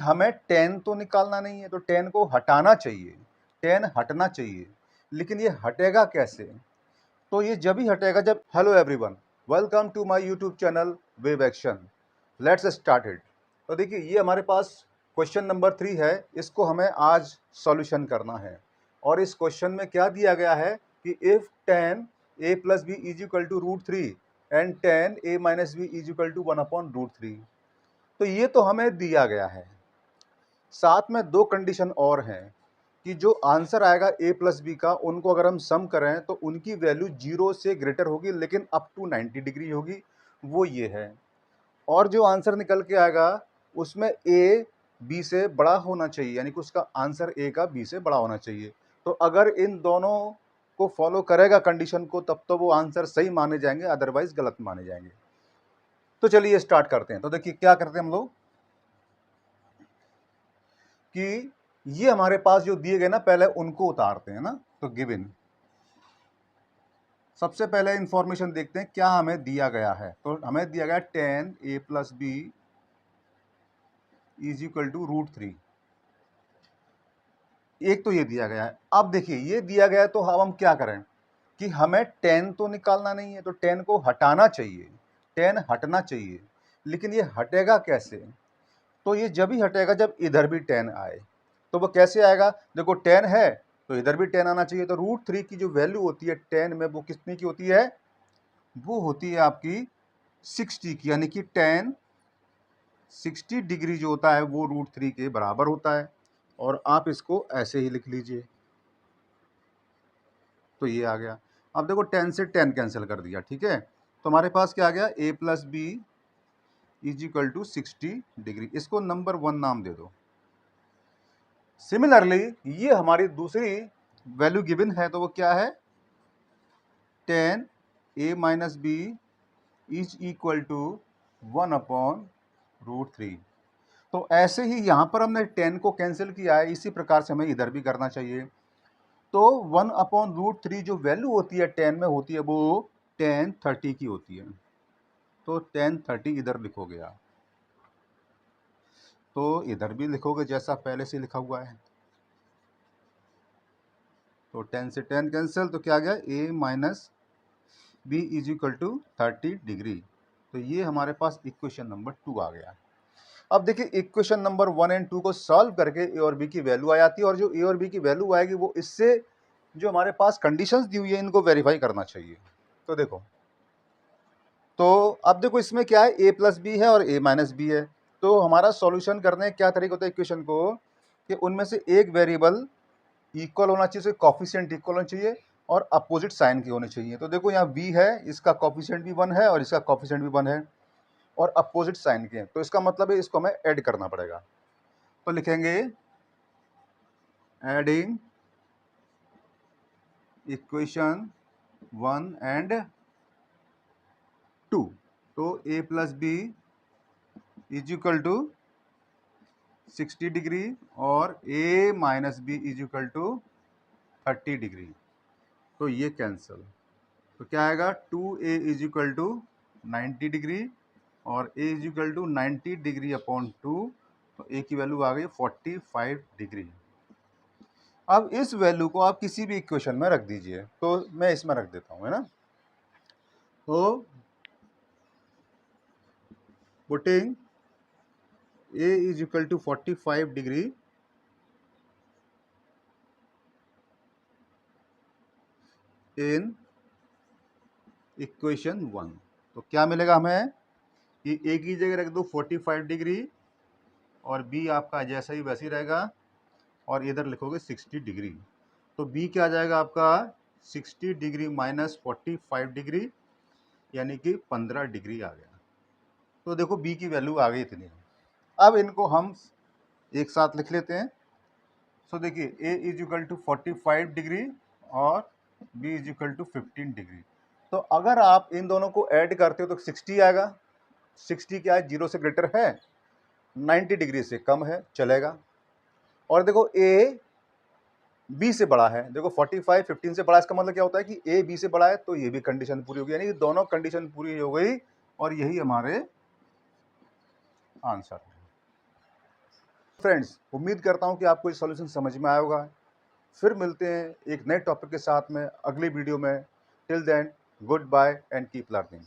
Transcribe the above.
हमें 10 तो निकालना नहीं है, तो 10 को हटाना चाहिए, 10 हटना चाहिए, लेकिन ये हटेगा कैसे? तो ये जब ही हटेगा जब hello everyone, welcome to my YouTube channel wave action, let's start it. तो देखिए ये हमारे पास क्वेश्चन नंबर 3 है, इसको हमें आज सॉल्यूशन करना है। और इस क्वेश्चन में क्या दिया गया है कि if 10 a plus B is equal to √3 and 10 a minus B is equal to 1/√3। तो ये तो हमें दिया गया है, साथ में दो कंडीशन और हैं कि जो आंसर आएगा a प्लस बी का, उनको अगर हम सम करें तो उनकी वैल्यू 0 से ग्रेटर होगी लेकिन अप टू 90 डिग्री होगी, वो ये है। और जो आंसर निकल के आएगा उसमें a b से बड़ा होना चाहिए, यानी कि उसका आंसर a का b से बड़ा होना चाहिए। तो अगर इन दोनों को फॉलो करेगा कंडीशन को, तब तो वो आंसर सही माने जाएंगे, अदरवाइज गलत माने जाएंगे। तो चलिए स्टार्ट करते हैं। तो देखिए क्या करते हैं हम लोग कि ये हमारे पास जो दिए गए ना, पहले उनको उतारते हैं ना। तो गिवन, सबसे पहले इंफॉर्मेशन देखते हैं क्या हमें दिया गया है। तो हमें दिया गया 10 a plus B is equal to √3। एक तो ये दिया गया है। अब देखिए ये दिया गया है, तो अब हम क्या करें कि हमें 10 तो निकालना नहीं है, तो 10 को हटाना चाहिए, 10 हटना चाहिए, लेकिन ये हटेगा कैसे? तो ये जब ही हटेगा जब इधर भी 10 आए। तो वो कैसे आएगा? देखो 10 है तो इधर भी 10 आना चाहिए। तो √3 की जो वैल्यू होती है 10 में, वो कितनी की होती है? वो होती है आपकी 60 की, यानी कि 10 60 डिग्री जो होता है वो √3 के बराबर होता है। और आप इसको ऐसे ही लिख लीजिए, तो ये आ गया। अब देखो 10 से 10 कैंसिल कर दिया, ठीक है। तो हमारे पास क्या आ गया? a plus B is equal to 60 degree. इसको नंबर 1 नाम दे दो। सिमिलरली ये हमारी दूसरी वैल्यू गिवन है, तो वो क्या है? 10 a minus B is equal to 1/√3। तो ऐसे ही यहां पर हमने 10 को कैंसिल किया है, इसी प्रकार से हमें इधर भी करना चाहिए। तो 1/√3 जो वैल्यू होती है 10 में होती है, वो 1030 की होती है। तो 1030 इधर लिखोगे आप, तो इधर भी लिखोगे जैसा पहले से लिखा हुआ है। तो 10 से 10 कैंसिल, तो क्या आ गया? a minus B is equal to 30 degree. तो ये हमारे पास इक्वेशन नंबर 2 आ गया। अब देखिए इक्वेशन नंबर 1 एंड 2 को सॉल्व करके ए और बी की वैल्यू आ जाती है, और जो ए और बी की वैल्यू आएगी वो इससे जो हमारे पास कंडीशंस दी हुई है इनको वेरीफाई करना चाहिए। तो देखो, तो अब देखो इसमें क्या है? a प्लस बी है और a माइनस बी है। तो हमारा सॉल्यूशन करने का क्या तरीका होता है इक्वेशन को, कि उनमें से एक वेरिएबल इक्वल होना चाहिए, उसके कॉफिशिएंट इक्वल होना चाहिए और अपोजिट साइन के होने चाहिए। तो देखो यहाँ b है, इसका कॉफिशिएंट भी 1 है और इसका कॉफिशिएंट भी 1 है और अपोजिट साइन के हैं, तो इसका मतलब है इसको हमें ऐड करना पड़ेगा। तो लिखेंगे एडिंग इक्वेशन 1 एंड 2। तो a plus B is equal to 60 degree और a minus B is equal to 30 degree. तो ये कैंसिल, तो क्या आएगा? 2a is equal to 90 degree और a is equal to 90 degree upon 2। तो a की वैल्यू आ गई 45 डिग्री। अब इस वैल्यू को आप किसी भी इक्वेशन में रख दीजिए, तो मैं इसमें रख देता हूं, है ना। तो putting a is equal to 45 degree in equation 1, तो क्या मिलेगा हमें कि a की जगह रख दो 45 डिग्री और b आपका जैसा ही वैसे ही रहेगा और इधर लिखोगे 60 डिग्री। तो b क्या आ जाएगा आपका? 60 डिग्री माइनस 45 डिग्री, यानी कि 15 डिग्री आ गया। तो देखो b की वैल्यू आ गई इतनी। अब इनको हम एक साथ लिख लेते हैं। सो देखिए a is equal to 45 degree और b is equal to 15 degree. तो अगर आप इन दोनों को ऐड करते हो तो 60 आएगा। 60 क्या है? 0 से ग्रेटर है, 90 डिग्री से कम है, चलेगा। और देखो a b से बड़ा है, देखो 45 15 से बड़ा, इसका मतलब क्या होता है कि a b से बड़ा है, तो ये भी कंडीशन पूरी होगी, यानी कि दोनों कंडीशन पूरी हो गई और यही हमारे आंसर है। फ्रेंड्स, उम्मीद करता हूँ कि आपको ये सॉल्यूशन समझ में आया होगा। फिर मिलते हैं एक नए टॉपिक के साथ में अगली वीडियो में। Till then, goodbye and keep learning.